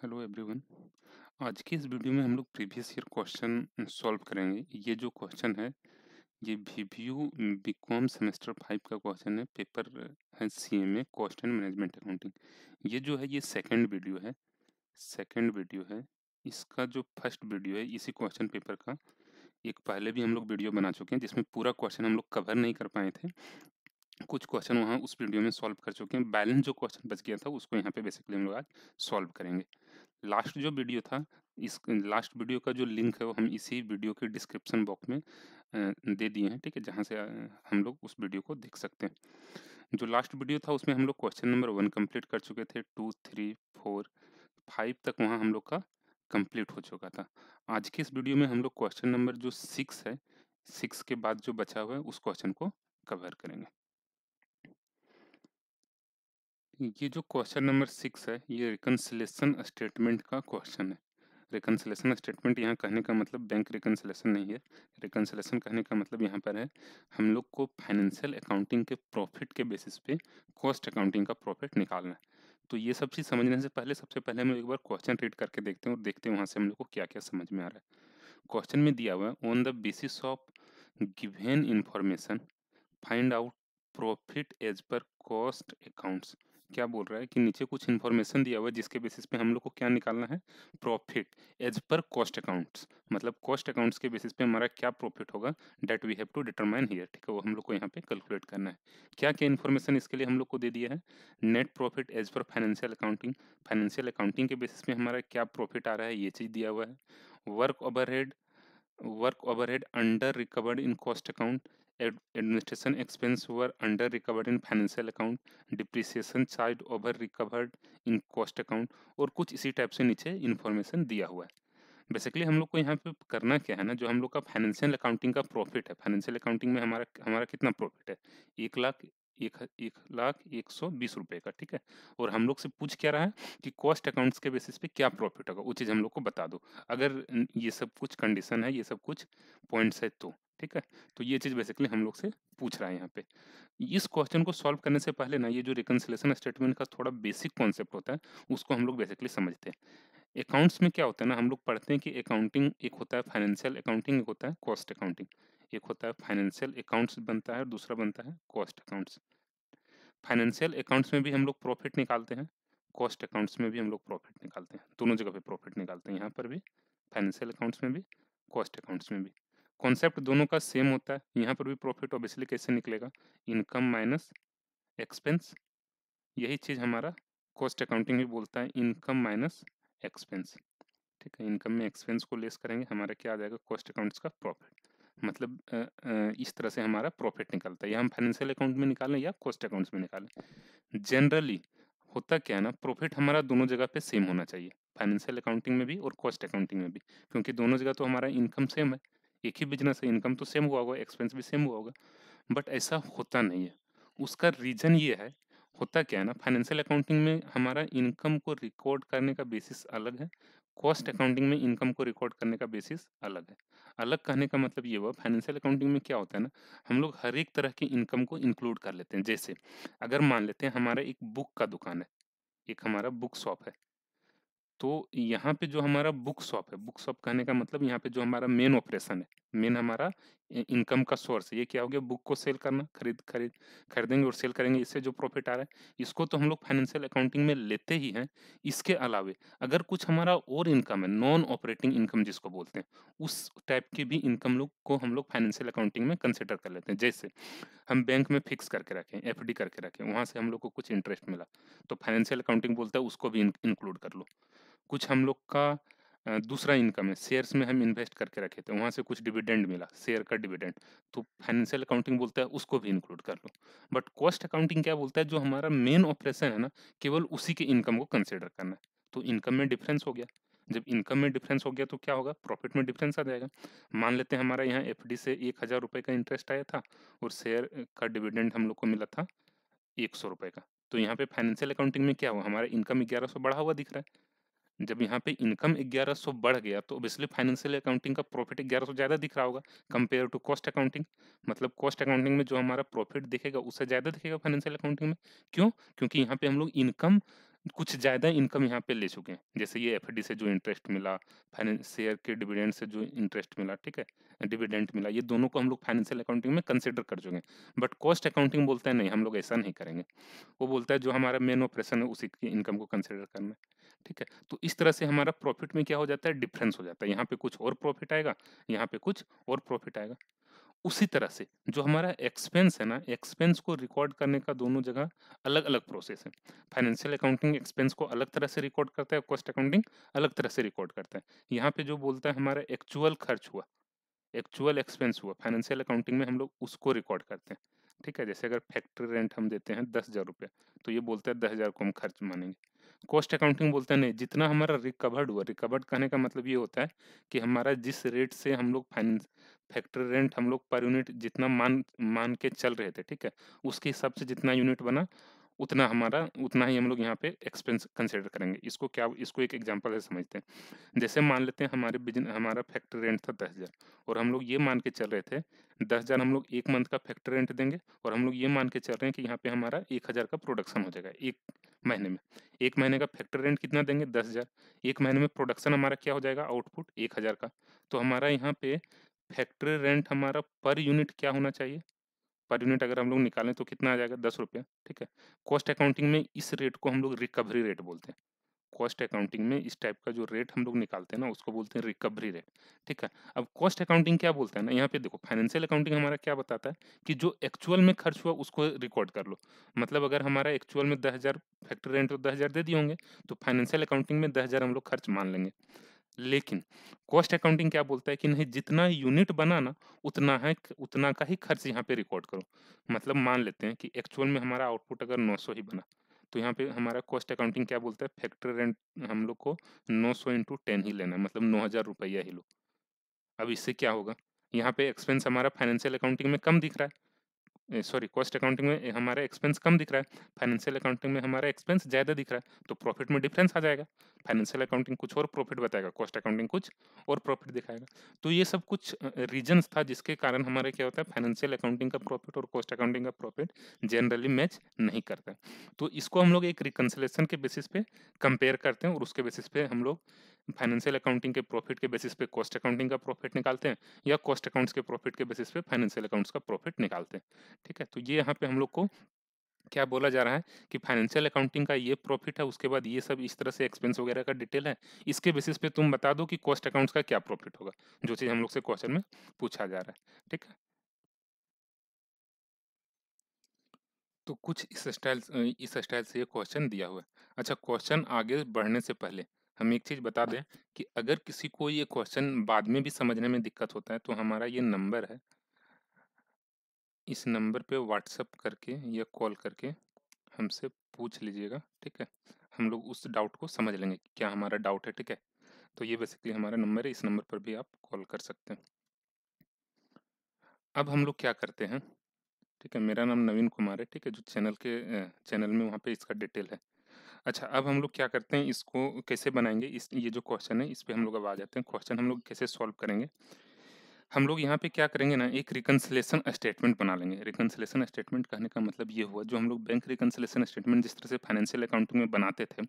Hello everyone. आज की इस वीडियो में हम लोग प्रीवियस ईयर क्वेश्चन सॉल्व करेंगे। ये जो क्वेश्चन है ये वीवीयू बीकॉम सेमेस्टर 5 का क्वेश्चन है। पेपर है CMA cost and management accounting. ये जो है ये सेकंड वीडियो है। इसका जो फर्स्ट वीडियो है इसी क्वेश्चन पेपर का एक पहले भी हम लोग वीडियो बना चुके हैं जिसमें पूरा क्वेश्चन हम लोग कवर नहीं कर पाए थे। कुछ क्वेश्चन वहाँ उस वीडियो में सॉल्व कर चुके हैं। बैलेंस जो क्वेश्चन बच गया था उसको यहाँ पे बेसिकली हम लोग आज सॉल्व करेंगे। लास्ट जो वीडियो था इस लास्ट वीडियो का जो लिंक है वो हम इसी वीडियो के डिस्क्रिप्शन बॉक्स में दे दिए हैं, ठीक है, जहाँ से हम लोग उस वीडियो को देख सकते हैं। जो लास्ट वीडियो था उसमें हम लोग क्वेश्चन नंबर 1 कंप्लीट कर चुके थे। 2, 3, 4, 5 तक वहाँ हम लोग का कंप्लीट हो चुका था। आज के इस वीडियो में हम लोग क्वेश्चन नंबर जो 6 है, 6 के बाद जो बचा हुआ है उस क्वेश्चन को कवर करेंगे। ये जो क्वेश्चन नंबर 6 है ये रिकंसिलेशन स्टेटमेंट का क्वेश्चन है। रिकंसिलेशन स्टेटमेंट यहाँ कहने का मतलब बैंक रिकंसिलेशन नहीं है। रिकंसिलेशन कहने का मतलब यहाँ पर है हम लोग को फाइनेंशियल अकाउंटिंग के प्रॉफिट के बेसिस पे कॉस्ट अकाउंटिंग का प्रॉफिट निकालना है। तो ये सब चीज़ समझने से पहले सबसे पहले हम लोग एक बार क्वेश्चन रीड करके देखते हैं और देखते हैं वहाँ से हम लोग को क्या क्या समझ में आ रहा है। क्वेश्चन में दिया हुआ है on the basis of given information find out profit as per cost accounts. क्या बोल रहा है कि नीचे कुछ इन्फॉर्मेशन दिया हुआ है जिसके बेसिस पे हम लोग को क्या निकालना है, profit as per cost accounts. मतलब कॉस्ट अकाउंट्स के बेसिस पे हमारा क्या प्रॉफिट होगा that we have to determine here, ठीक है, वो हम लोग को यहाँ पे कैलकुलेट करना है। क्या क्या इन्फॉर्मेशन इसके लिए हम लोग को दे दिया है। Net profit as per financial accounting, financial accounting के बेसिस पे हमारा क्या प्रॉफिट आ रहा है ये चीज़ दिया हुआ है। Work overhead, work overhead under recovered in cost account, administration expense were under recovered in financial account, depreciation charged over recovered in cost account, और कुछ इसी टाइप से नीचे इन्फॉर्मेशन दिया हुआ है। बेसिकली हम लोग को यहाँ पे करना क्या है ना, जो हम लोग का फाइनेंशियल अकाउंटिंग का प्रॉफिट है, फाइनेंशियल अकाउंटिंग में हमारा हमारा कितना प्रॉफिट है, 1 लाख, 1,01,20 रुपए का, ठीक है। और हम लोग से पूछ क्या रहा है कि कॉस्ट अकाउंट्स के बेसिस पे क्या प्रॉफिट होगा, वो चीज़ हम लोग को बता दो। अगर ये सब कुछ कंडीशन है, ये सब कुछ पॉइंट्स है तो ठीक है। तो ये चीज़ बेसिकली हम लोग से पूछ रहा है यहाँ पे। इस क्वेश्चन को सॉल्व करने से पहले ना ये जो रिकंसिलेशन स्टेटमेंट का थोड़ा बेसिक कॉन्सेप्ट होता है उसको हम लोग बेसिकली समझते हैं। अकाउंट्स में क्या होता है ना, हम लोग पढ़ते हैं कि अकाउंटिंग एक होता है फाइनेंशियल अकाउंटिंग, एक होता है कॉस्ट अकाउंटिंग। एक होता है फाइनेंशियल अकाउंट्स बनता है और दूसरा बनता है कॉस्ट अकाउंट्स। फाइनेंशियल अकाउंट्स में भी हम लोग प्रॉफिट निकालते हैं, कॉस्ट अकाउंट्स में भी हम लोग प्रॉफिट निकालते हैं, दोनों जगह पे प्रॉफिट निकालते हैं, यहाँ पर भी फाइनेंशियल अकाउंट्स में भी कॉस्ट अकाउंट्स में भी। कॉन्सेप्ट दोनों का सेम होता है। यहाँ पर भी प्रॉफिट ऑब्वियसली कैसे निकलेगा, इनकम माइनस एक्सपेंस। यही चीज़ हमारा कॉस्ट अकाउंटिंग भी बोलता है, इनकम माइनस एक्सपेंस, ठीक है। इनकम में एक्सपेंस को लेस करेंगे, हमारा क्या आ जाएगा, कॉस्ट अकाउंट्स का प्रॉफिट। मतलब इस तरह से हमारा प्रॉफिट निकलता है, या हम फाइनेंशियल अकाउंट में निकालें या कॉस्ट अकाउंट्स में निकालें। जनरली होता क्या है ना, प्रॉफिट हमारा दोनों जगह पे सेम होना चाहिए, फाइनेंशियल अकाउंटिंग में भी और कॉस्ट अकाउंटिंग में भी, क्योंकि दोनों जगह तो हमारा इनकम सेम है। एक ही बिजनेस है, इनकम तो सेम हुआ होगा, एक्सपेंस भी सेम हुआ होगा। बट ऐसा होता नहीं है। उसका रीज़न ये है, होता क्या है ना, फाइनेंशियल अकाउंटिंग में हमारा इनकम को रिकॉर्ड करने का बेसिस अलग है, कॉस्ट अकाउंटिंग में इनकम को रिकॉर्ड करने का बेसिस अलग है। अलग कहने का मतलब ये हुआ, फाइनेंशियल अकाउंटिंग में क्या होता है ना, हम लोग हर एक तरह की इनकम को इंक्लूड कर लेते हैं। जैसे अगर मान लेते हैं हमारा एक बुक का दुकान है, एक हमारा बुक शॉप है, तो यहाँ पे जो हमारा बुक शॉप है, बुक शॉप कहने का मतलब यहाँ पे जो हमारा मेन ऑपरेशन है, मेन हमारा इनकम का सोर्स है, ये क्या हो गया, बुक को सेल करना, खरीदेंगे और सेल करेंगे, इससे जो प्रॉफिट आ रहा है इसको तो हम लोग फाइनेंशियल अकाउंटिंग में लेते ही हैं। इसके अलावे अगर कुछ हमारा और इनकम है, नॉन ऑपरेटिंग इनकम जिसको बोलते हैं, उस टाइप की भी इनकम लोग को हम लोग फाइनेंशियल अकाउंटिंग में कंसिडर कर लेते हैं। जैसे हम बैंक में फिक्स करके रखें, एफडी करके रखें, वहाँ से हम लोग को कुछ इंटरेस्ट मिला, तो फाइनेंशियल अकाउंटिंग बोलता है उसको भी इंक्लूड कर लो। कुछ हम लोग का दूसरा इनकम है, शेयर्स में हम इन्वेस्ट करके रखे थे, वहाँ से कुछ डिविडेंड मिला, शेयर का डिविडेंड, तो फाइनेंशियल अकाउंटिंग बोलता है उसको भी इंक्लूड कर लो। बट कॉस्ट अकाउंटिंग क्या बोलता है, जो हमारा मेन ऑपरेशन है ना, केवल उसी के इनकम को कंसिडर करना है। तो इनकम में डिफरेंस हो गया, जब इनकम में डिफरेंस हो गया तो क्या होगा, प्रॉफिट में डिफरेंस आ जाएगा। मान लेते हैं हमारा यहाँ एफडी से 1,000 रुपये का इंटरेस्ट आया था और शेयर का डिविडेंड हम लोग को मिला था 100 रुपये का। तो यहाँ पे फाइनेंशियल अकाउंटिंग में क्या हुआ, हमारा इनकम 1100 बढ़ा हुआ दिख रहा है। जब यहाँ पे इनकम 1100 बढ़ गया तो ऑब्वियसली फाइनेंशियल अकाउंटिंग का प्रॉफिट 1100 ज़्यादा दिख रहा होगा कंपेयर टू कॉस्ट अकाउंटिंग। मतलब कॉस्ट अकाउंटिंग में जो हमारा प्रॉफिट दिखेगा उससे ज़्यादा दिखेगा फाइनेंशियल अकाउंटिंग में। क्यों? क्योंकि यहाँ पे हम लोग इनकम कुछ ज़्यादा इनकम यहाँ पे ले चुके हैं। जैसे ये एफडी से जो इंटरेस्ट मिला, फाइनेंस शेयर के डिविडेंड से जो इंटरेस्ट मिला, ठीक है? डिविडेंड मिला, ये दोनों को हम लोग फाइनेंशियल अकाउंटिंग में कंसिडर कर चुके हैं। बट कॉस्ट अकाउंटिंग बोलता है नहीं, हम लोग ऐसा नहीं करेंगे। वो बोलता है जो हमारा मेन ऑपरेशन है उसी की इनकम को कंसिडर करना है, ठीक है? तो इस तरह से हमारा प्रॉफिट में क्या हो जाता है, डिफरेंस हो जाता है। यहाँ पे कुछ और प्रॉफिट आएगा, यहाँ पे कुछ और प्रॉफिट आएगा। उसी तरह से जो हमारा एक्सपेंस है ना, एक्सपेंस को रिकॉर्ड करने का दोनों जगह अलग-अलग प्रोसेस है। फाइनेंशियल अकाउंटिंग एक्सपेंस को अलग तरह से रिकॉर्ड करता है, कॉस्ट अकाउंटिंग अलग तरह से रिकॉर्ड करता है। यहाँ पे जो बोलता है हमारा एक्चुअल खर्च हुआ, एक्चुअल एक्सपेंस हुआ, फाइनेंशियल अकाउंटिंग में हम लोग उसको रिकॉर्ड करते हैं, ठीक है? जैसे अगर फैक्ट्री रेंट हम देते हैं 10,000 रुपए, तो ये बोलता है 10,000 को हम खर्च मानेंगे। कॉस्ट अकाउंटिंग बोलता है नहीं, जितना हमारा रिकवर्ड हुआ, रिकवर्ड कहने का मतलब ये होता है कि हमारा जिस रेट से हम लोग फाइनेंस फैक्ट्री रेंट हम लोग पर यूनिट जितना मान मान के चल रहे थे, ठीक है? उसके हिसाब से जितना यूनिट बना, उतना ही हम लोग यहाँ पे एक्सपेंस कंसिडर करेंगे। इसको एक एग्जांपल से समझते हैं। जैसे मान लेते हैं हमारा फैक्ट्री रेंट था 10,000 और हम लोग ये मान के चल रहे थे 10,000 हम लोग 1 मंथ का फैक्ट्री रेंट देंगे और हम लोग ये मान के चल रहे हैं कि यहाँ पे हमारा 1,000 का प्रोडक्शन हो जाएगा 1 महीने में। 1 महीने का फैक्ट्री रेंट कितना देंगे 10,000। 1 महीने में प्रोडक्शन हमारा क्या हो जाएगा आउटपुट 1,000 का। तो हमारा यहाँ पे फैक्ट्री रेंट हमारा पर यूनिट क्या होना चाहिए? पर यूनिट अगर हम लोग निकालें तो कितना आ जाएगा ₹10, ठीक है? कॉस्ट अकाउंटिंग में इस रेट को हम लोग रिकवरी रेट बोलते हैं। कॉस्ट अकाउंटिंग में इस टाइप का जो रेट हम लोग निकालते हैं ना उसको बोलते हैं रिकवरी रेट, ठीक है? अब कॉस्ट अकाउंटिंग क्या बोलता है ना यहाँ पे देखो फाइनेंशियल अकाउंटिंग हमारा क्या बताता है कि जो एक्चुअल में खर्च हुआ उसको रिकॉर्ड कर लो। मतलब अगर हमारा एक्चुअल में 10,000 फैक्ट्री रेंट तो 10,000 दे दिए होंगे, तो फाइनेंशियल अकाउंटिंग में 10,000 हम लोग खर्च मान लेंगे। लेकिन कॉस्ट अकाउंटिंग क्या बोलता है कि नहीं जितना यूनिट बना ना उतना का ही खर्च यहाँ पे रिकॉर्ड करो। मतलब मान लेते हैं कि एक्चुअल में हमारा आउटपुट अगर 900 ही बना, तो यहाँ पे हमारा कॉस्ट अकाउंटिंग क्या बोलता है फैक्ट्री रेंट हम लोग को 900 इंटू 10 ही लेना है मतलब 9,000 रुपया ही लो। अब इससे क्या होगा? यहाँ पे एक्सपेंस हमारा फाइनेंशियल अकाउंटिंग में कम दिख रहा है। सॉरी कॉस्ट अकाउंटिंग में हमारा एक्सपेंस कम दिख रहा है, फाइनेंशियल अकाउंटिंग में हमारा एक्सपेंस ज़्यादा दिख रहा है, तो प्रॉफिट में डिफरेंस आ जाएगा। फाइनेंशियल अकाउंटिंग कुछ और प्रॉफिट बताएगा, कॉस्ट अकाउंटिंग कुछ और प्रॉफिट दिखाएगा। तो ये सब कुछ रीजंस था जिसके कारण हमारे क्या होता है फाइनेंशियल अकाउंटिंग का प्रॉफिट और कॉस्ट अकाउंटिंग का प्रॉफिट जनरली मैच नहीं करता है। तो इसको हम लोग एक रिकंसिलेशन के बेसिस पे कंपेयर करते हैं और उसके बेसिस पे हम लोग फाइनेंशियल अकाउंटिंग के प्रॉफिट के बेसिस पे कॉस्ट अकाउंटिंग का प्रॉफिट निकालते हैं या कॉस्ट अकाउंट्स के प्रॉफिट के बेसिस पे फाइनेंशियल अकाउंट्स का प्रॉफिट निकालते हैं। ठीक है? तो ये यहाँ पे हम लोग को क्या बोला जा रहा है कि फाइनेंशियल अकाउंटिंग का ये प्रॉफिट है, उसके बाद ये सब इस तरह से एक्सपेंस वगैरह का डिटेल है। इसके बेसिस पे तुम बता दो कि कॉस्ट अकाउंट्स का क्या प्रॉफिट होगा, जो चीज़ हम लोग से क्वेश्चन में पूछा जा रहा है। ठीक है? तो कुछ इस स्टाइल से ये क्वेश्चन दिया हुआ है। अच्छा क्वेश्चन आगे बढ़ने से पहले हम एक चीज़ बता दें कि अगर किसी को ये क्वेश्चन बाद में भी समझने में दिक्कत होता है, तो हमारा ये नंबर है, इस नंबर पे व्हाट्सएप करके या कॉल करके हमसे पूछ लीजिएगा, ठीक है? हम लोग उस डाउट को समझ लेंगे कि क्या हमारा डाउट है, ठीक है? तो ये बेसिकली हमारा नंबर है, इस नंबर पर भी आप कॉल कर सकते हैं। अब हम लोग क्या करते हैं, ठीक है? मेरा नाम नवीन कुमार है, ठीक है? जो चैनल में वहाँ पे इसका डिटेल है। अच्छा, अब हम लोग क्या करते हैं, इसको कैसे बनाएँगे, ये जो क्वेश्चन है, इस पे हम लोग अब आ जाते हैं। क्वेश्चन हम लोग कैसे सॉल्व करेंगे? हम लोग यहाँ पे क्या करेंगे ना, एक रिकंसिलिएशन स्टेटमेंट बना लेंगे। रिकंसिलिएशन स्टेटमेंट कहने का मतलब ये हुआ, जो हम लोग बैंक रिकंसिलिएशन स्टेटमेंट जिस तरह से फाइनेंशियल अकाउंटिंग में बनाते थे,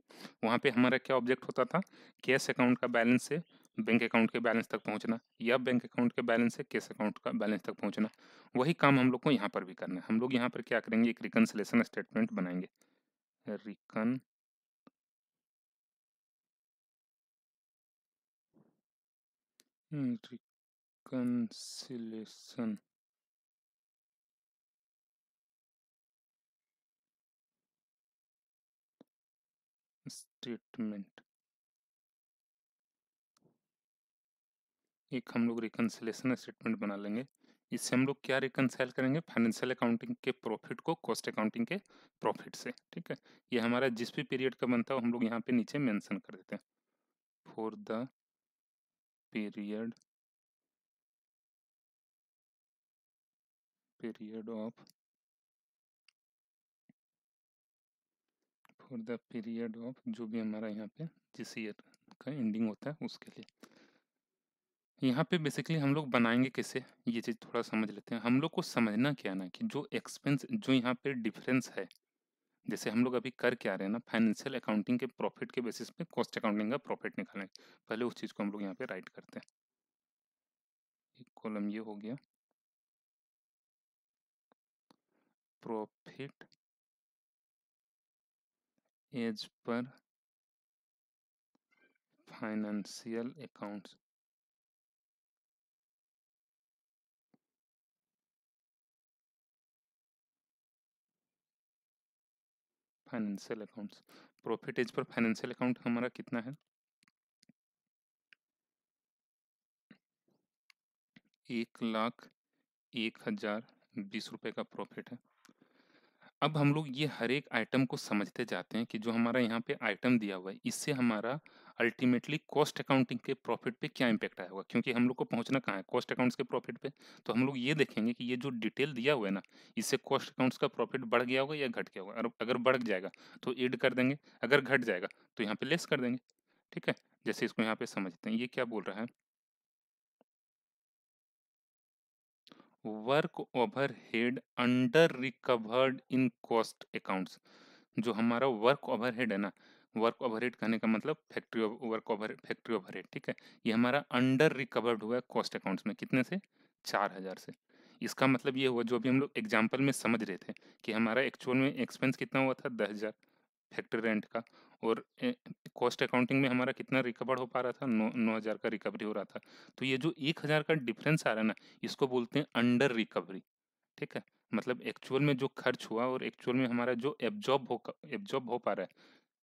वहाँ पे हमारा क्या ऑब्जेक्ट होता था? कैश अकाउंट का बैलेंस से बैंक अकाउंट के बैलेंस तक पहुँचना या बैंक अकाउंट के बैलेंस से कैश अकाउंट का बैलेंस तक पहुँचना। वही काम हम लोग को यहाँ पर भी करना है। हम लोग यहाँ पर क्या करेंगे, एक रिकंसिलिएशन स्टेटमेंट बनाएँगे। रिकन रिकंसिलिएशन स्टेटमेंट, एक हम लोग रिकंसिलिएशन स्टेटमेंट बना लेंगे। इससे हम लोग क्या रिकंसाइल करेंगे, फाइनेंशियल अकाउंटिंग के प्रॉफिट को कॉस्ट अकाउंटिंग के प्रॉफिट से, ठीक है? ये हमारा जिस भी पीरियड का बनता है हम लोग यहाँ पे नीचे मेंशन कर देते हैं, for the period period of for the period of जो भी हमारा यहाँ पे जिस ईयर का एंडिंग होता है उसके लिए। यहाँ पे बेसिकली हम लोग बनाएंगे कैसे, ये चीज़ थोड़ा समझ लेते हैं। हम लोग को समझना क्या है ना कि जो एक्सपेंस जो यहाँ पे डिफरेंस है, जैसे हम लोग अभी कर क्या रहे हैं ना, फाइनेंशियल अकाउंटिंग के प्रॉफिट के बेसिस पे कॉस्ट अकाउंटिंग का प्रॉफिट निकालेंगे। पहले उस चीज़ को हम लोग यहाँ पे राइट करते हैं। एक कॉलम ये हो गया, profit as per financial accounts. Financial accounts, profit as per financial account हमारा कितना है, 1,01,020 का प्रॉफिट है। अब हम लोग ये हर एक आइटम को समझते जाते हैं कि जो हमारा यहाँ पे आइटम दिया हुआ है, इससे हमारा अल्टीमेटली कॉस्ट अकाउंटिंग के प्रॉफिट पे क्या इम्पैक्ट आया होगा, क्योंकि हम लोग को पहुंचना कहाँ है, कॉस्ट अकाउंट्स के प्रॉफिट पे। तो हम लोग ये देखेंगे कि ये जो डिटेल दिया हुआ है ना, इससे कॉस्ट अकाउंट्स का प्रॉफिट बढ़ गया होगा या घट गया होगा। और अगर बढ़ जाएगा तो ऐड कर देंगे, अगर घट जाएगा तो यहाँ पे लेस कर देंगे। ठीक है, जैसे इसको यहाँ पे समझते हैं, ये क्या बोल रहा है, work overhead under recovered in cost accounts. जो हमारा वर्क ओवरहेड है ना, वर्क ओवरहेड कहने का मतलब factory work over factory overhead, ठीक है, ये हमारा अंडर रिकवर्ड हुआ है कॉस्ट अकाउंट्स में, कितने से, 4,000 से। इसका मतलब ये हुआ, जो अभी हम लोग एग्जाम्पल में समझ रहे थे कि हमारा एक्चुअल में एक्सपेंस कितना हुआ था, 10,000 फैक्ट्री रेंट का, और कॉस्ट अकाउंटिंग में हमारा कितना रिकवर हो पा रहा था, 9,000 का रिकवरी हो रहा था। तो ये जो 1,000 का डिफरेंस आ रहा है ना, इसको बोलते हैं अंडर रिकवरी। ठीक है, मतलब एक्चुअल में जो खर्च हुआ और एक्चुअल में हमारा जो एब्जॉर्ब हो पा रहा है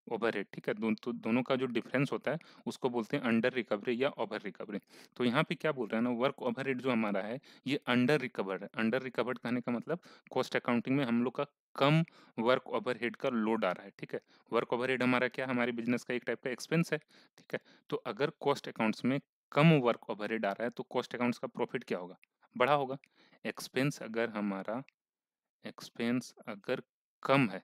ओवरहेड, ठीक है, तो दोनों का जो डिफरेंस होता है उसको बोलते हैं अंडर रिकवरी या ओवर रिकवरी। तो यहाँ पे क्या बोल रहा है ना, वर्क ओवरहेड जो हमारा है ये अंडर रिकवर्ड है। अंडर रिकवर्ड कहने का मतलब कॉस्ट अकाउंटिंग में हम लोग का कम वर्क ओवरहेड का लोड आ रहा है। ठीक है, वर्क ओवरहेड हमारा क्या, हमारे बिजनेस का एक टाइप का एक्सपेंस है। ठीक है, तो अगर कॉस्ट अकाउंट्स में कम वर्क ओवरहेड आ रहा है तो कॉस्ट अकाउंट्स का प्रॉफिट क्या होगा, बड़ा होगा। एक्सपेंस अगर हमारा एक्सपेंस अगर कम है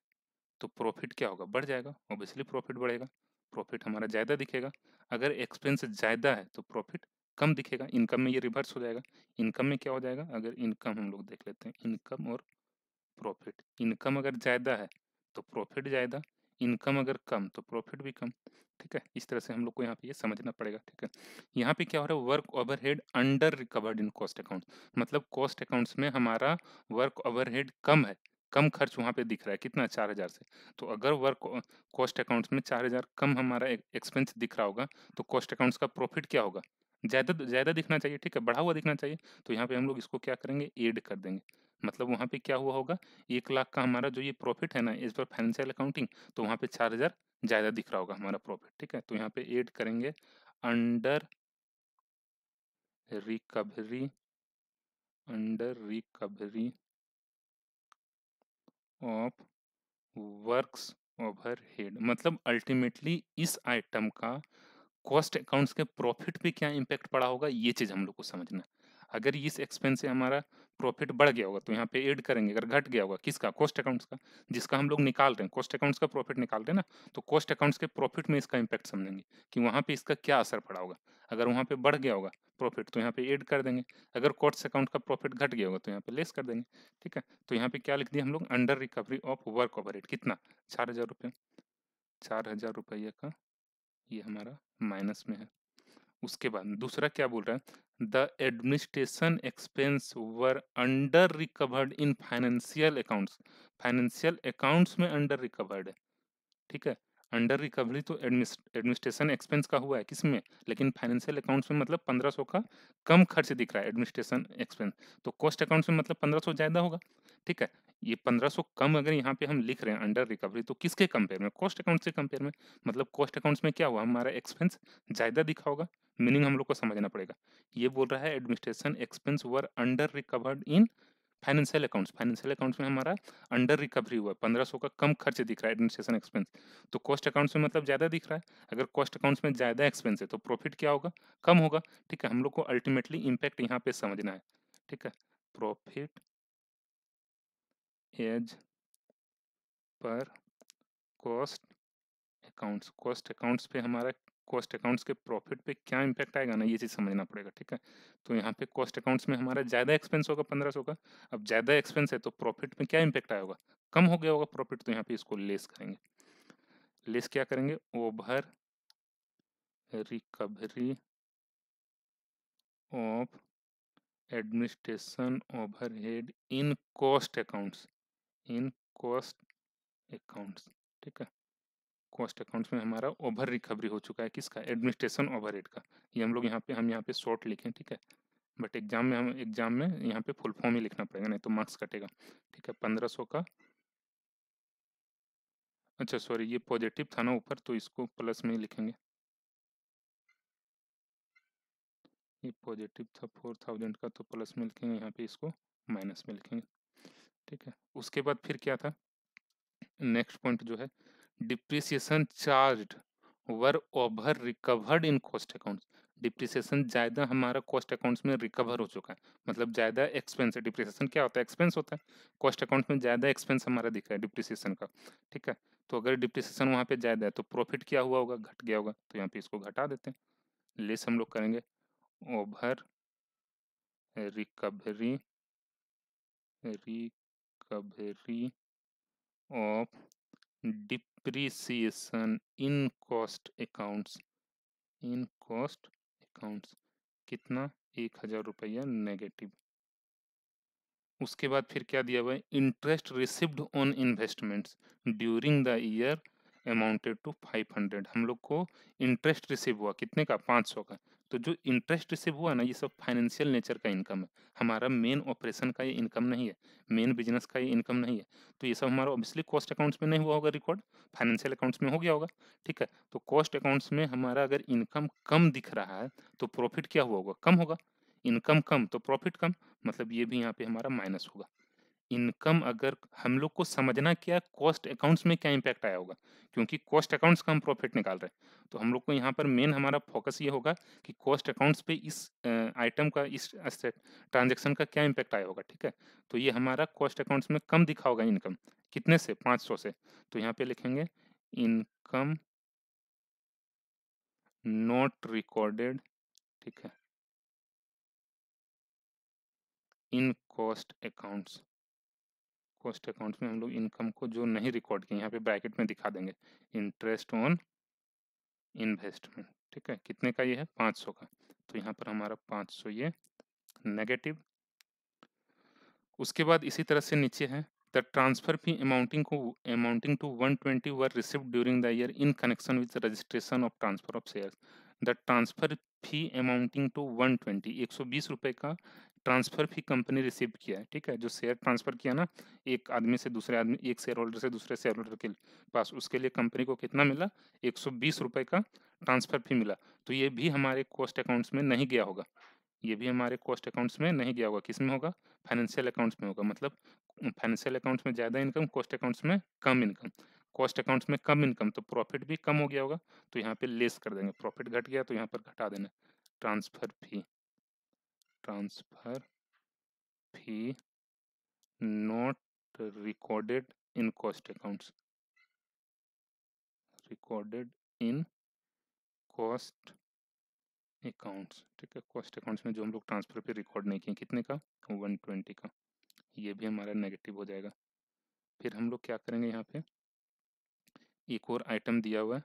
तो प्रॉफिट क्या होगा, बढ़ जाएगा, ऑब्वियसली प्रॉफिट बढ़ेगा, प्रॉफिट हमारा ज़्यादा दिखेगा। अगर एक्सपेंस ज़्यादा है तो प्रॉफिट कम दिखेगा, इनकम में ये रिवर्स हो जाएगा। इनकम में क्या हो जाएगा, अगर इनकम हम लोग देख लेते हैं, इनकम और प्रॉफिट, इनकम अगर ज़्यादा है तो प्रॉफिट ज़्यादा, इनकम अगर कम तो प्रॉफिट भी कम। ठीक है, इस तरह से हम लोग को यहाँ पे ये समझना पड़ेगा। ठीक है, यहाँ पे क्या हो रहा है, work overhead under recovered in cost account, मतलब कॉस्ट अकाउंट्स में हमारा वर्क ओवरहेड कम है, कम खर्च वहाँ पे दिख रहा है, कितना, 4,000 से। तो अगर वर्क कॉस्ट अकाउंट्स में 4,000 कम हमारा एक्सपेंस दिख रहा होगा तो कॉस्ट अकाउंट्स का प्रॉफिट क्या होगा, ज़्यादा ज़्यादा दिखना चाहिए। ठीक है, बढ़ा हुआ दिखना चाहिए। तो यहाँ पे हम लोग इसको क्या करेंगे, ऐड कर देंगे। मतलब वहाँ पे क्या हुआ होगा, 1,00,000 का हमारा जो ये प्रॉफिट है ना एज पर फाइनेंशियल अकाउंटिंग, तो वहाँ पे 4,000 ज़्यादा दिख रहा होगा हमारा प्रॉफिट। ठीक है, तो यहाँ पे ऐड करेंगे under recovery, under recovery of works overhead, मतलब अल्टीमेटली इस आइटम का कॉस्ट अकाउंट्स के प्रॉफिट पे क्या इम्पैक्ट पड़ा होगा, ये चीज़ हम लोग को समझना है। अगर इस एक्सपेंस से हमारा प्रॉफिट बढ़ गया होगा तो यहाँ पे ऐड करेंगे, अगर घट गया होगा किसका, कॉस्ट अकाउंट्स का, जिसका हम लोग निकाल रहे हैं, कॉस्ट अकाउंट्स का प्रॉफिट निकाल रहे हैं ना, तो कॉस्ट अकाउंट्स के प्रॉफिट में इसका इम्पैक्ट समझेंगे कि वहाँ पे इसका क्या असर पड़ा होगा। अगर वहाँ पे बढ़ गया होगा प्रॉफिट तो यहाँ पे ऐड कर देंगे, अगर कॉस्ट अकाउंट का प्रॉफिट घट गया होगा तो यहाँ पे लेस कर देंगे। ठीक है, तो यहाँ पे क्या लिख दिया हम लोग, under recovery of work overhead, कितना, 4,000 रुपये, 4,000 रुपये का ये हमारा माइनस में है। उसके बाद दूसरा क्या बोल रहा है, the administration expense were under recovered in financial accounts, financial accounts में अंडर रिकवर्ड है। ठीक है, अंडर रिकवरी तो एडमिनिस्ट्रेशन एक्सपेंस का हुआ है किसमें, लेकिन फाइनेंशियल अकाउंट्स में मतलब 1,500 का कम खर्च दिख रहा है एडमिनिस्ट्रेशन एक्सपेंस, तो कॉस्ट अकाउंट्स में मतलब 1,500 ज़्यादा होगा। ठीक है, ये 1,500 कम अगर यहाँ पे हम लिख रहे हैं अंडर रिकवरी, तो किसके कंपेयर में, कॉस्ट अकाउंट से कंपेयर में, मतलब कॉस्ट अकाउंट्स में क्या हुआ, हमारा एक्सपेंस ज़्यादा दिखा होगा। मीनिंग हम लोग को समझना पड़ेगा। ये बोल रहा है administration expense were under recovered in financial accounts, financial accounts में हमारा अंडर रिकवरी हुआ है, 1,500 का कम खर्च दिख रहा है एडमिनिस्ट्रेशन एक्सपेंस, तो कॉस्ट अकाउंट्स में मतलब ज़्यादा दिख रहा है। अगर कॉस्ट अकाउंट्स में ज़्यादा एक्सपेंस है तो प्रॉफिट क्या होगा, कम होगा। ठीक है, हम लोग को अल्टीमेटली इम्पैक्ट यहाँ पे समझना है। ठीक है, profit as per cost accounts, cost accounts पे हमारा कॉस्ट अकाउंट्स के प्रॉफिट पे क्या इम्पैक्ट आएगा ना, ये चीज़ समझना पड़ेगा। ठीक है, तो यहाँ पे कॉस्ट अकाउंट्स में हमारा ज़्यादा एक्सपेंस होगा 1,500 का, अब ज़्यादा एक्सपेंस है तो प्रॉफिट में क्या इम्पैक्ट आया होगा, कम हो गया होगा प्रॉफिट, तो यहाँ पे इसको लेस करेंगे। लेस क्या करेंगे, over recovery of administration overhead in cost accounts, in cost accounts, ठीक है। कॉस्ट अकाउंट्स में हमारा ओवर रिकवरी हो चुका है, किसका, एडमिनिस्ट्रेशन ओवरहेड का। ये हम लोग यहाँ पे शॉर्ट लिखें, ठीक है, बट एग्जाम में यहाँ पे फुल फॉर्म ही लिखना पड़ेगा, नहीं तो मार्क्स कटेगा, ठीक है। 1500 का, अच्छा सॉरी ये पॉजिटिव था ना ऊपर, तो इसको प्लस में ही लिखेंगे। ये पॉजिटिव था 4000 का, तो प्लस में लिखेंगे, यहाँ पे इसको माइनस में लिखेंगे, ठीक है। उसके बाद फिर क्या था, नेक्स्ट पॉइंट जो है, depreciation charge were over recovered in cost accounts. Depreciation ज़्यादा हमारा कॉस्ट अकाउंट्स में रिकवर हो चुका है, मतलब ज़्यादा एक्सपेंस है। डिप्रिसिएशन क्या होता है, एक्सपेंस होता है। कॉस्ट अकाउंट में ज़्यादा एक्सपेंस हमारा दिख रहा है डिप्रिसिएशन का, ठीक है। तो अगर डिप्रिसिएशन वहाँ पे ज़्यादा है तो प्रॉफिट क्या हुआ होगा, घट गया होगा, तो यहाँ पे इसको घटा देते हैं। लेस हम लोग करेंगे over recovery recovery of depreciation in cost accounts, in cost accounts, कितना, 1000 रुपया नेगेटिव। उसके बाद फिर क्या दिया हुआ है, interest received on investments during the year amounted to 500। हम लोग को इंटरेस्ट रिसीव हुआ कितने का, 500 का। तो जो इंटरेस्ट रिसीव हुआ ना, ये सब फाइनेंशियल नेचर का इनकम है, हमारा मेन ऑपरेशन का ये इनकम नहीं है, मेन बिजनेस का ये इनकम नहीं है। तो ये सब हमारा ऑब्वियसली कॉस्ट अकाउंट्स में नहीं हुआ होगा रिकॉर्ड, फाइनेंशियल अकाउंट्स में हो गया होगा, ठीक है। तो कॉस्ट अकाउंट्स में हमारा अगर इनकम कम दिख रहा है तो प्रॉफिट क्या हुआ होगा, कम होगा। इनकम कम तो प्रॉफिट कम, मतलब ये भी यहाँ पे हमारा माइनस होगा। इनकम अगर हम लोग को समझना क्या, कॉस्ट अकाउंट्स में क्या इम्पैक्ट आया होगा, क्योंकि कॉस्ट अकाउंट्स का हम प्रॉफिट निकाल रहे हैं, तो हम लोग को यहाँ पर मेन हमारा फोकस ये होगा कि कॉस्ट अकाउंट्स पे इस आइटम का, इस ट्रांजेक्शन का क्या इम्पैक्ट आया होगा, ठीक है। तो ये हमारा कॉस्ट अकाउंट्स में कम दिखा होगा इनकम, कितने से, 500 से। तो यहाँ पे लिखेंगे इनकम नॉट रिकॉर्डेड, ठीक है, in cost accounts. Cost accounts में हम लोग इनकम को जो नहीं रिकॉर्ड किए, यहाँ पे ब्रैकेट में दिखा देंगे, इंटरेस्ट ऑन इन्वेस्टमेंट, ठीक है। कितने का ये है, 500 का, तो यहाँ पर हमारा 500 ये नेगेटिव। उसके बाद इसी तरह से नीचे है, the transfer fee amounting to 120 were received during the year in connection with registration of transfer of share. The transfer fee amounting to 120, 120 रुपये का ट्रांसफर फी कंपनी रिसीव किया है, ठीक है। जो शेयर ट्रांसफर किया ना, एक आदमी से दूसरे आदमी, एक शेयर होल्डर से दूसरे शेयर होल्डर के पास, उसके लिए कंपनी को कितना मिला, 120 रुपये का ट्रांसफर फी मिला। तो ये भी हमारे कॉस्ट अकाउंट्स में नहीं गया होगा, ये भी हमारे कॉस्ट अकाउंट्स में नहीं गया होगा, किस में होगा, फाइनेंशियल अकाउंट्स में होगा। मतलब फाइनेंशियल अकाउंट्स में ज़्यादा इनकम, कॉस्ट अकाउंट्स में कम इनकम। कॉस्ट अकाउंट्स में कम इनकम तो प्रॉफिट भी कम हो गया होगा, तो यहाँ पे लेस कर देंगे, प्रॉफिट घट गया तो यहाँ पर घटा देना। Transfer fee, transfer fee not recorded in cost accounts, recorded in cost accounts, ठीक है। कॉस्ट अकाउंट्स में जो हम लोग ट्रांसफर पे रिकॉर्ड नहीं किए, कितने का, 120 का, ये भी हमारा नेगेटिव हो जाएगा। फिर हम लोग क्या करेंगे, यहाँ पे एक और आइटम दिया हुआ है,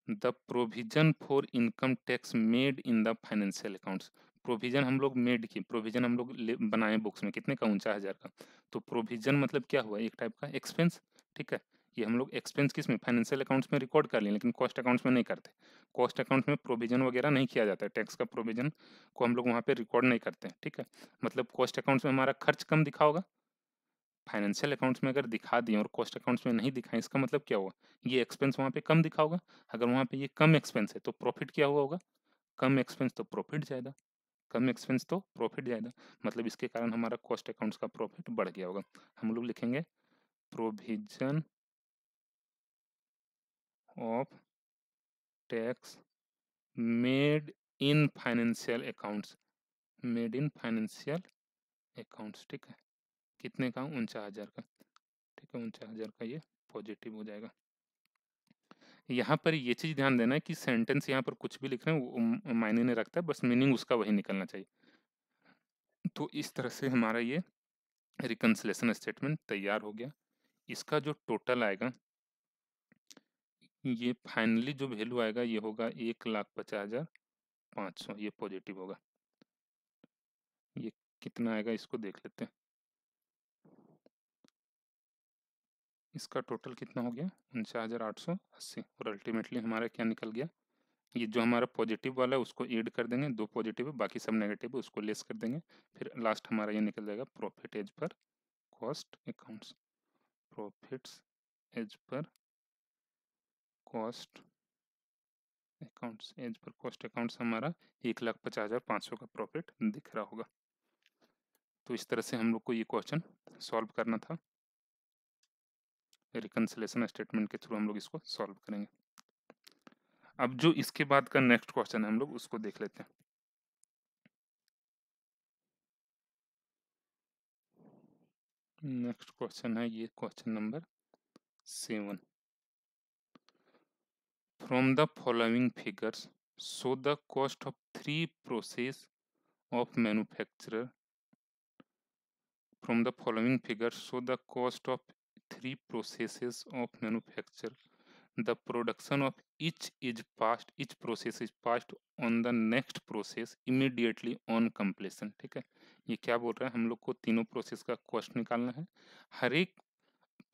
the provision for income tax made in the financial accounts. Provision हम लोग मेड किए, प्रोविजन हम लोग बनाए बुक्स में, कितने का, 49,000 का। तो प्रोविजन मतलब क्या हुआ, एक टाइप का एक्सपेंस, ठीक है। ये हम लोग एक्सपेंस किस में, फाइनेंशियल अकाउंट्स में रिकॉर्ड कर लिए, लेकिन कॉस्ट अकाउंट्स में नहीं करते। कॉस्ट अकाउंट्स में प्रोविजन वगैरह नहीं किया जाता है, टैक्स का प्रोविजन को हम लोग वहाँ पे रिकॉर्ड नहीं करते हैं, ठीक है। मतलब कॉस्ट अकाउंट्स में हमारा खर्च कम दिखा होगा, फाइनेंशियल अकाउंट्स में अगर दिखा दिए और कॉस्ट अकाउंट्स में नहीं दिखाएं, इसका मतलब क्या हुआ, ये एक्सपेंस वहाँ पे कम दिखा होगा। अगर वहाँ पे ये कम एक्सपेंस है तो प्रॉफिट क्या हुआ होगा, कम एक्सपेंस तो प्रॉफिट ज़्यादा, कम एक्सपेंस तो प्रॉफिट ज़्यादा, मतलब इसके कारण हमारा कॉस्ट अकाउंट्स का प्रॉफिट बढ़ गया होगा। हम लोग लिखेंगे provision of tax made in financial accounts, made in financial accounts, ठीक है। कितने का, 49,000 का, ठीक है। 49,000 का ये पॉजिटिव हो जाएगा। यहाँ पर ये चीज़ ध्यान देना है कि सेंटेंस यहाँ पर कुछ भी लिख रहे हैं वो मायने नहीं रखता है, बस मीनिंग उसका वही निकलना चाहिए। तो इस तरह से हमारा ये रिकन्सिलेशन स्टेटमेंट तैयार हो गया। इसका जो टोटल आएगा, ये फाइनली जो वैल्यू आएगा ये होगा 1,50,500, ये पॉजिटिव होगा। ये कितना आएगा इसको देख लेते हैं। इसका टोटल कितना हो गया 49,880, और अल्टीमेटली हमारा क्या निकल गया, ये जो हमारा पॉजिटिव वाला है उसको ऐड कर देंगे, 2 पॉजिटिव है बाकी सब नेगेटिव है उसको लेस कर देंगे, फिर लास्ट हमारा ये निकल जाएगा profit as per cost accounts. Profits as per cost accounts, as per cost accounts हमारा 1,50,500 का प्रॉफिट दिख रहा होगा। तो इस तरह से हम लोग को ये क्वेश्चन सॉल्व करना था। रिकंसिलेशन स्टेटमेंट के थ्रू हम लोग इसको सॉल्व करेंगे। अब जो इसके बाद का नेक्स्ट क्वेश्चन है हम लोग उसको देख लेते हैं। नेक्स्ट क्वेश्चन है ये question number 7। From the following figures show the cost of 3 process of manufacturer. From the following figures show the cost of 3 processes of manufacture. The production of each process is passed on the next process immediately on completion। ठीक है, ये क्या बोल रहा है, हम लोग को तीनों प्रोसेस का कॉस्ट निकालना है। हर एक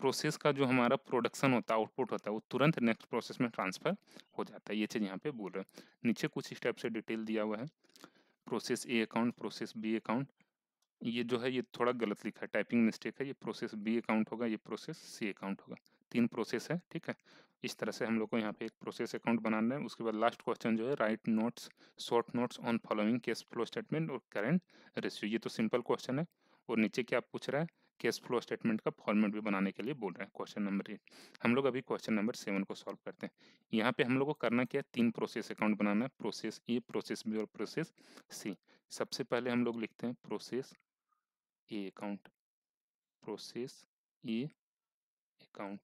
प्रोसेस का जो हमारा प्रोडक्शन होता है, आउटपुट होता है, वो तुरंत नेक्स्ट प्रोसेस में ट्रांसफर हो जाता है। ये चीज़ यहाँ पे बोल रहे हैं। नीचे कुछ स्टेप से डिटेल दिया हुआ है। Process A account, process B account, ये जो है ये थोड़ा गलत लिखा है, टाइपिंग मिस्टेक है। ये प्रोसेस बी अकाउंट होगा, ये प्रोसेस सी अकाउंट होगा। 3 प्रोसेस है, ठीक है। इस तरह से हम लोग को यहाँ पे एक प्रोसेस अकाउंट बनाना है। उसके बाद लास्ट क्वेश्चन जो है right notes, short notes on following cash flow statement और करेंट रेशियो। ये तो सिंपल क्वेश्चन है। और नीचे क्या पूछ रहा है, कैश फ्लो स्टेटमेंट का फॉर्मेट भी बनाने के लिए बोल रहा है। Question number 8। हम लोग अभी क्वेश्चन नंबर 7 को सॉल्व करते हैं। यहाँ पे हम लोग को करना क्या है, 3 प्रोसेस अकाउंट बनाना है, प्रोसेस ए, प्रोसेस बी और प्रोसेस सी। सबसे पहले हम लोग लिखते हैं process A account, process A account.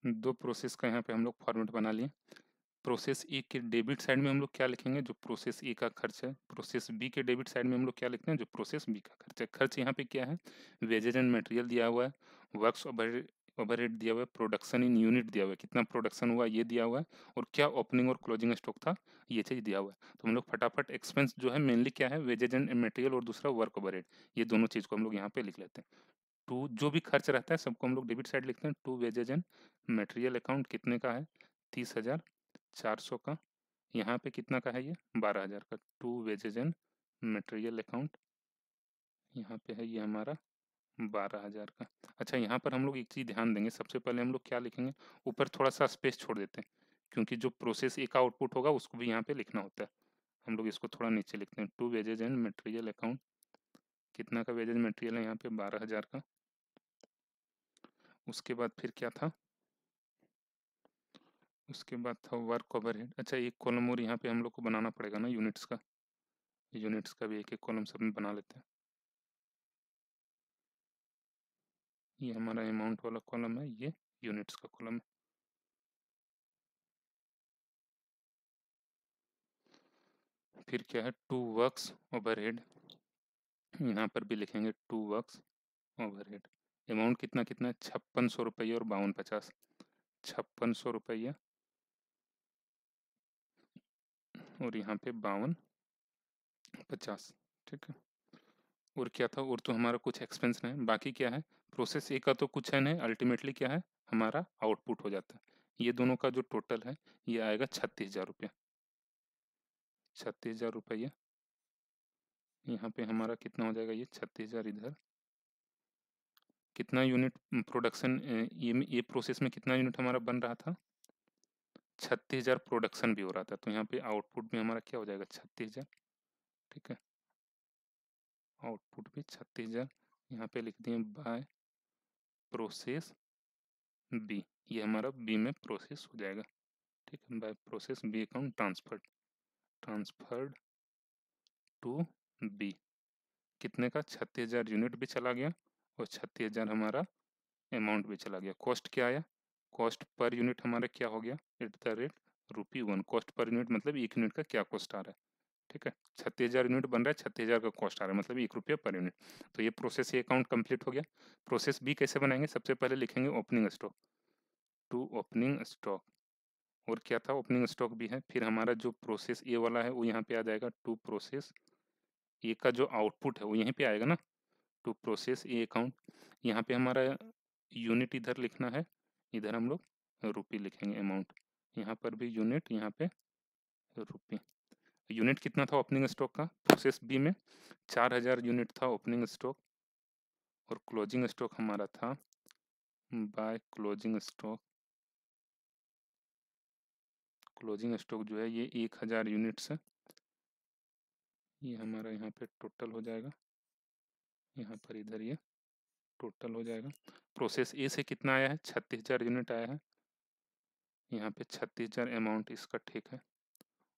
दो प्रोसेस का यहाँ पे हम लोग फॉर्मेट बना लिए। प्रोसेस ए के डेबिट साइड में हम लोग क्या लिखेंगे, जो प्रोसेस ए का खर्च है। प्रोसेस बी के डेबिट साइड में हम लोग क्या लिखते हैं, जो प्रोसेस बी का खर्च है। खर्च यहाँ पे क्या है, वेजेज एंड मटेरियल दिया हुआ है, वर्क्स ओवरहेड दिया हुआ है, प्रोडक्शन इन यूनिट दिया हुआ है, कितना प्रोडक्शन हुआ ये दिया हुआ है, और क्या ओपनिंग और क्लोजिंग स्टॉक था ये चीज़ दिया हुआ है। तो हम लोग फटाफट एक्सपेंस जो है मेनली क्या है, वेजेज एंड मटेरियल और दूसरा वर्क ओवरहेड, ये दोनों चीज़ को हम लोग यहाँ पे लिख लेते हैं। टू जो भी खर्च रहता है सबको हम लोग डेबिट साइड लिखते हैं। To wages and material account कितने का है, 30,400 का। यहाँ पे कितना का है, ये 12,000 का। To wages and material account यहाँ पे है ये हमारा 12,000 का। अच्छा, यहाँ पर हम लोग एक चीज़ ध्यान देंगे, सबसे पहले हम लोग क्या लिखेंगे, ऊपर थोड़ा सा स्पेस छोड़ देते हैं, क्योंकि जो प्रोसेस ए का आउटपुट होगा उसको भी यहाँ पे लिखना होता है। हम लोग इसको थोड़ा नीचे लिखते हैं। To wages and material account, कितना का वेजेज मटेरियल है यहाँ पे, 12,000 का। उसके बाद फिर क्या था, उसके बाद था वर्क ओवरहेड। अच्छा, एक कॉलम और यहाँ पे हम लोग को बनाना पड़ेगा ना यूनिट्स का। यूनिट्स का भी एक एक कॉलम सब में बना लेते हैं। ये हमारा अमाउंट वाला कॉलम है, ये यूनिट्स का कॉलम है। फिर क्या है, टू वर्क्स ओवरहेड, यहाँ पर भी लिखेंगे टू वर्क्स ओवरहेड। अमाउंट कितना कितना है, 5600 रुपये और 5250। 5600 रुपये और यहाँ पे 5250, ठीक है। और क्या था, और तो हमारा कुछ एक्सपेंस नहीं है। बाकी क्या है, प्रोसेस ए का तो कुछ है नहीं, अल्टीमेटली क्या है हमारा आउटपुट हो जाता है। ये दोनों का जो टोटल है ये आएगा 36,000 रुपये। 36,000 रुपये, यहाँ पे हमारा कितना हो जाएगा, ये 36,000 इधर। कितना यूनिट प्रोडक्शन, ये प्रोसेस में कितना यूनिट हमारा बन रहा था, 36,000 प्रोडक्शन भी हो रहा था। तो यहाँ पे आउटपुट भी हमारा क्या हो जाएगा, 36,000, ठीक है। आउटपुट भी 36,000, यहाँ पे लिख दिए बाय प्रोसेस बी, ये हमारा बी में प्रोसेस हो जाएगा, ठीक है। By process B account transferred to B, कितने का, 36,000 यूनिट भी चला गया और 36,000 हमारा अमाउंट भी चला गया। कॉस्ट क्या आया, कॉस्ट पर यूनिट हमारा क्या हो गया, at the rate ₹1 cost per unit मतलब 1 यूनिट का क्या कॉस्ट आ रहा है, ठीक है। 36,000 यूनिट बन रहा है, 36,000 का कॉस्ट आ रहा है मतलब ₹1 पर यूनिट। तो ये प्रोसेस ए अकाउंट कंप्लीट हो गया। प्रोसेस बी कैसे बनाएंगे, सबसे पहले लिखेंगे opening stock, to opening stock. और क्या था, ओपनिंग स्टॉक भी है। फिर हमारा जो प्रोसेस ए वाला है वो यहाँ पे आ जाएगा, टू प्रोसेस ए का जो आउटपुट है वो यहीं पे आएगा ना, टू प्रोसेस ए अकाउंट। यहाँ पे हमारा यूनिट इधर लिखना है, इधर हम लोग रुपये लिखेंगे अमाउंट, यहाँ पर भी यूनिट, यहाँ पे रुपये। यूनिट कितना था ओपनिंग स्टॉक का प्रोसेस बी में, 4,000 यूनिट था ओपनिंग स्टॉक। और क्लोजिंग स्टॉक हमारा था bye closing stock, closing stock जो है ये 1,000 यूनिट्स है। ये हमारा यहाँ पे टोटल हो जाएगा, यहाँ पर इधर ये टोटल हो जाएगा। प्रोसेस ए से कितना आया है, 36,000 यूनिट आया है, यहाँ पे 36,000 अमाउंट इसका, ठीक है।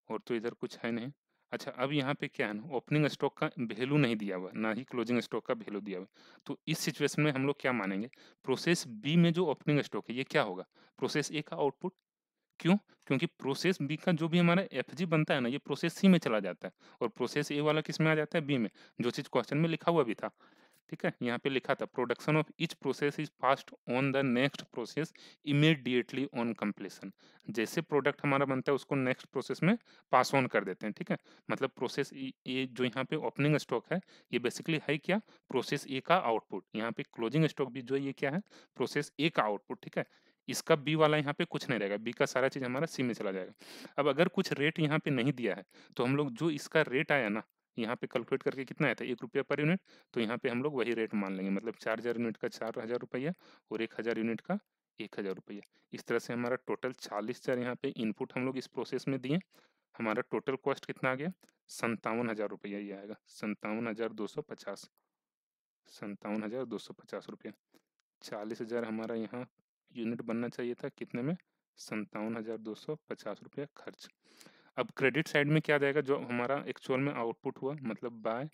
और तो इधर कुछ है नहीं। अच्छा अब यहाँ पे क्या है ना, ओपनिंग स्टॉक का वैल्यू नहीं दिया हुआ, ना ही क्लोजिंग स्टॉक का वैल्यू दिया हुआ। तो इस सिचुएशन में हम लोग क्या मानेंगे, प्रोसेस बी में जो ओपनिंग स्टॉक है ये क्या होगा, प्रोसेस ए का आउटपुट। क्यों, क्योंकि प्रोसेस बी का जो भी हमारा एफजी बनता है ना, ये प्रोसेस सी में चला जाता है, और प्रोसेस ए वाला किस में आ जाता है, बी में, जो चीज क्वेश्चन में लिखा हुआ भी था। ठीक है, यहाँ पे लिखा था production of each process is passed on the next process immediately on completion. जैसे प्रोडक्ट हमारा बनता है उसको नेक्स्ट प्रोसेस में पास ऑन कर देते हैं। ठीक है, मतलब प्रोसेस ये जो यहाँ पे ओपनिंग स्टॉक है ये बेसिकली है क्या, प्रोसेस ए का आउटपुट। यहाँ पे क्लोजिंग स्टॉक भी जो है ये क्या है, प्रोसेस ए का आउटपुट। ठीक है, इसका बी वाला यहाँ पे कुछ नहीं रहेगा, बी का सारा चीज हमारा सी में चला जाएगा। अब अगर कुछ रेट यहाँ पे नहीं दिया है तो हम लोग जो इसका रेट आया ना, यहाँ पे कैलकुलेट करके कितना आया था, ₹1 पर यूनिट, तो यहाँ पे हम लोग वही रेट मान लेंगे, मतलब 4,000 यूनिट का 4,000 रुपया और 1,000 यूनिट का 1,000 रुपया। इस तरह से हमारा टोटल 40,000 यहाँ पे इनपुट हम लोग इस प्रोसेस में दिए। हमारा टोटल कॉस्ट कितना आ गया, 57,000 रुपया ये आएगा, 57,250, 57,250 रुपया। 40,000 हमारा यहाँ यूनिट बनना चाहिए था, कितने में, 57,250 रुपया खर्च। अब क्रेडिट साइड में क्या जाएगा, जो हमारा एक्चुअल में आउटपुट हुआ, मतलब बाय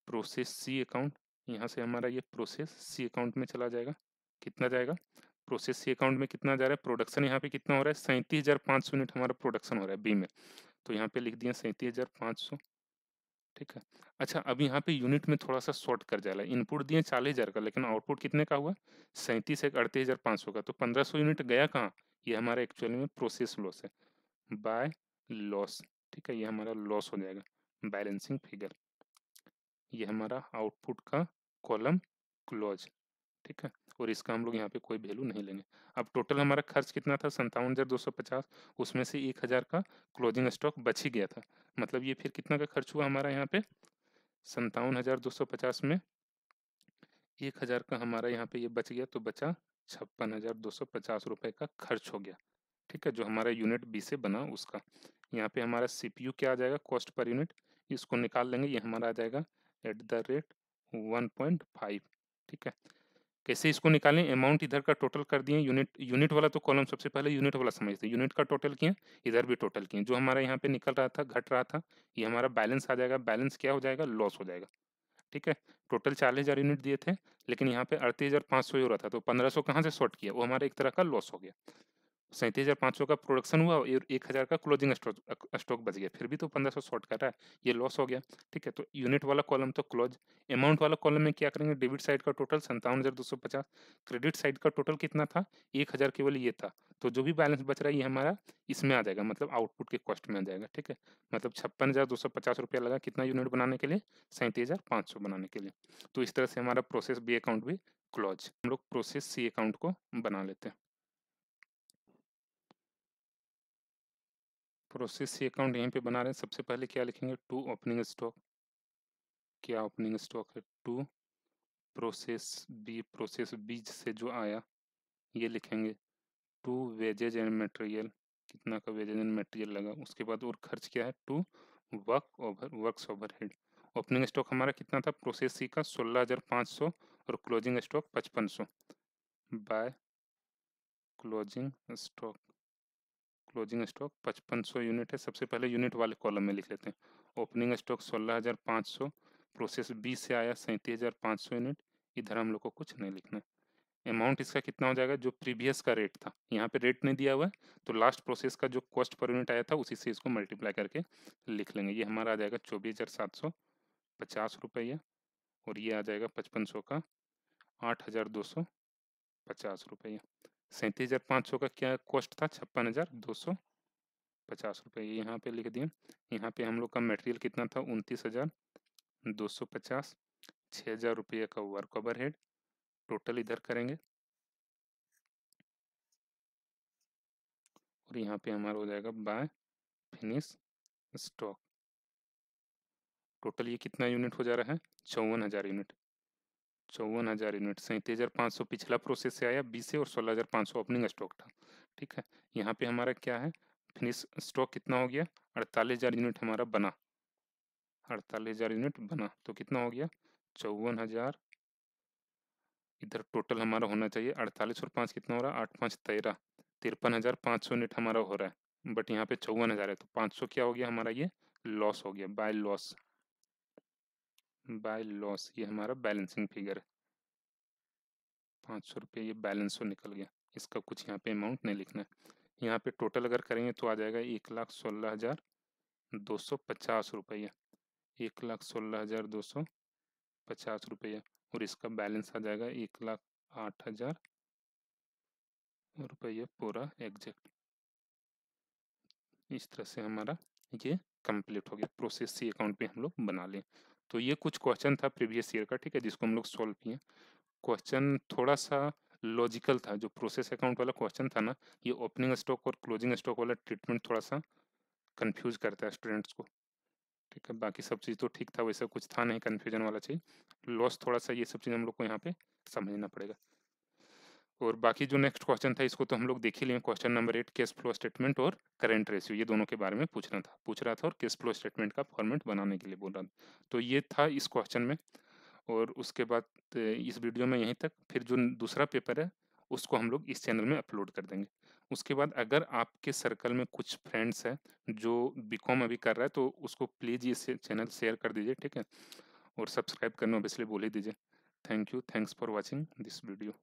प्रोसेस सी अकाउंट, यहाँ से हमारा ये प्रोसेस सी अकाउंट में चला जाएगा। कितना जाएगा, प्रोसेस सी अकाउंट में कितना जा रहा है, प्रोडक्शन यहाँ पे कितना हो रहा है, 37,500 यूनिट हमारा प्रोडक्शन हो रहा है बी में, तो यहाँ पे लिख दिया 37,500। ठीक है, अच्छा अब यहाँ पे यूनिट में थोड़ा सा शॉर्ट कर जाएगा, इनपुट दिए 40,000 का लेकिन आउटपुट कितने का हुआ, 37 एक 38,500 का, तो 1,500 यूनिट गया कहाँ, ये हमारा एक्चुअली में प्रोसेस लॉस है, बाय लॉस। ठीक है, ये हमारा लॉस हो जाएगा बैलेंसिंग फिगर, ये हमारा आउटपुट का कॉलम क्लोज। ठीक है, और इसका हम लोग यहाँ पे कोई वैल्यू नहीं लेंगे। अब टोटल हमारा खर्च कितना था, 57,250, उसमें से 1,000 का क्लोजिंग स्टॉक बच ही गया था, मतलब ये फिर कितना का खर्च हुआ हमारा यहाँ पे, 57,250 में 1,000 का हमारा यहाँ पे ये बच गया, तो बचा 56,250 रुपये का खर्च हो गया। ठीक है, जो हमारा यूनिट बी से बना उसका। यहाँ पे हमारा सीपीयू क्या आ जाएगा, कॉस्ट पर यूनिट, इसको निकाल लेंगे, ये हमारा आ जाएगा @1.5। ठीक है, कैसे इसको निकालें, अमाउंट इधर का टोटल कर दिए, यूनिट यूनिट वाला तो कॉलम सबसे पहले यूनिट वाला समझते हैं, यूनिट का टोटल किए, इधर भी टोटल किए, जो हमारा यहाँ पे निकल रहा था, घट रहा था, ये हमारा बैलेंस आ जाएगा, बैलेंस क्या हो जाएगा, लॉस हो जाएगा। ठीक है, टोटल 40,000 यूनिट दिए थे, लेकिन यहाँ पे 38,500 हो रहा था, तो 1,500 कहाँ से शॉर्ट किया, वो हमारा एक तरह का लॉस हो गया। 37,500 का प्रोडक्शन हुआ और 1,000 का क्लोजिंग स्टॉक स्टॉक बच गया, फिर भी तो 1,500 शॉर्ट कर रहा है, ये लॉस हो गया। ठीक है, तो यूनिट वाला कॉलम तो क्लोज, अमाउंट वाला कॉलम में क्या करेंगे, डेबिट साइड का टोटल 57,250, क्रेडिट साइड का टोटल कितना था, 1,000 केवल ये था, तो जो भी बैलेंस बच रहा है ये हमारा इसमें आ जाएगा, मतलब आउटपुट के कॉस्ट में आ जाएगा। ठीक है, मतलब 56,250 रुपया लगा कितना यूनिट बनाने के लिए, 37,500 बनाने के लिए। तो इस तरह से हमारा प्रोसेस बी अकाउंट भी क्लोज। हम लोग प्रोसेस सी अकाउंट को बना लेते हैं। प्रोसेस सी अकाउंट यहीं पे बना रहे हैं, सबसे पहले क्या लिखेंगे, टू ओपनिंग स्टॉक, क्या ओपनिंग स्टॉक है, to process B, process B से जो आया ये लिखेंगे, टू वेजेज एंड मटेरियल, कितना का वेजेज एंड मटेरियल लगा, उसके बाद और खर्च क्या है, to works overhead. Opening stock हमारा कितना था, प्रोसेस सी का 16,500 और closing stock 5,500 by closing stock, closing stock 5,500 unit है, सबसे पहले यूनिट वाले कॉलम में लिख लेते हैं। ओपनिंग स्टॉक 16,500, प्रोसेस बी से आया 37,500 यूनिट, इधर हम लोग को कुछ नहीं लिखना है। अमाउंट इसका कितना हो जाएगा, जो प्रीवियस का रेट था, यहाँ पे रेट नहीं दिया हुआ है, तो लास्ट प्रोसेस का जो कॉस्ट पर यूनिट आया था उसी से इसको मल्टीप्लाई करके लिख लेंगे। ये हमारा आ जाएगा 24,750 रुपया, और ये आ जाएगा 5500 का 8,250 रुपया। 37,500 का क्या कॉस्ट था, 56,250 रुपये, ये यहाँ पे लिख दिए। यहाँ पे हम लोग का मटेरियल कितना था, 29,250। 6,000 रुपये का वर्क ओवर हेड टोटल इधर करेंगे, और यहाँ पे हमारा हो जाएगा बाय फिनिश स्टॉक। टोटल ये कितना यूनिट हो जा रहा है, 54,000 यूनिट। 54,000 यूनिट, 37,500 पिछला प्रोसेस से आया 20 से, और 16,500 ओपनिंग स्टॉक था। ठीक है, यहाँ पे हमारा क्या है, फिनिश स्टॉक कितना हो गया, 48,000 यूनिट हमारा बना। 48,000 यूनिट बना तो कितना हो गया, 54,000। इधर टोटल हमारा होना चाहिए 48 और 5 कितना हो रहा है, 8 5 13, 53,500 यूनिट हमारा हो रहा है, बट यहाँ पे 54,000 है, तो 500 क्या हो गया हमारा, ये लॉस हो गया, बाय लॉस। बाय लॉस ये हमारा बैलेंसिंग फिगर है, 500 रुपये ये बैलेंस हो निकल गया। इसका कुछ यहाँ पे अमाउंट नहीं लिखना है। यहाँ पे टोटल अगर करेंगे तो आ जाएगा 1,16,250 रुपया, 1,16,250 रुपया, और इसका बैलेंस आ जाएगा 1,08,000 रुपया पूरा एग्जैक्ट। इस तरह से हमारा ये कंप्लीट हो गया प्रोसेस, सी अकाउंट पे हम लोग बना लें। तो ये कुछ क्वेश्चन था प्रीवियस ईयर का, ठीक है, जिसको हम लोग सॉल्व किए। क्वेश्चन थोड़ा सा लॉजिकल था, जो प्रोसेस अकाउंट वाला क्वेश्चन था ना, ये ओपनिंग स्टॉक और क्लोजिंग स्टॉक वाला ट्रीटमेंट थोड़ा सा कंफ्यूज करता है स्टूडेंट्स को। ठीक है, बाकी सब चीज़ तो ठीक था, वैसा कुछ था नहीं कन्फ्यूजन वाला चीज़, लॉस थोड़ा सा, ये सब चीज़ हम लोग को यहाँ पे समझना पड़ेगा। और बाकी जो नेक्स्ट क्वेश्चन था इसको तो हम लोग देख ही लिए, question number 8 cash flow statement और करंट रेशियो, ये दोनों के बारे में पूछ रहा था, और कैश फ्लो स्टेटमेंट का फॉर्मेट बनाने के लिए बोल रहा था। तो ये था इस क्वेश्चन में। और उसके बाद इस वीडियो में यहीं तक, फिर जो दूसरा पेपर है उसको हम लोग इस चैनल में अपलोड कर देंगे। उसके बाद अगर आपके सर्कल में कुछ फ्रेंड्स हैं जो बीकॉम अभी कर रहा है, तो उसको प्लीज़ ये चैनल शेयर कर दीजिए, ठीक है, और सब्सक्राइब करना ऑब्वियसली बोल ही दीजिए। Thank you, thanks for watching this video.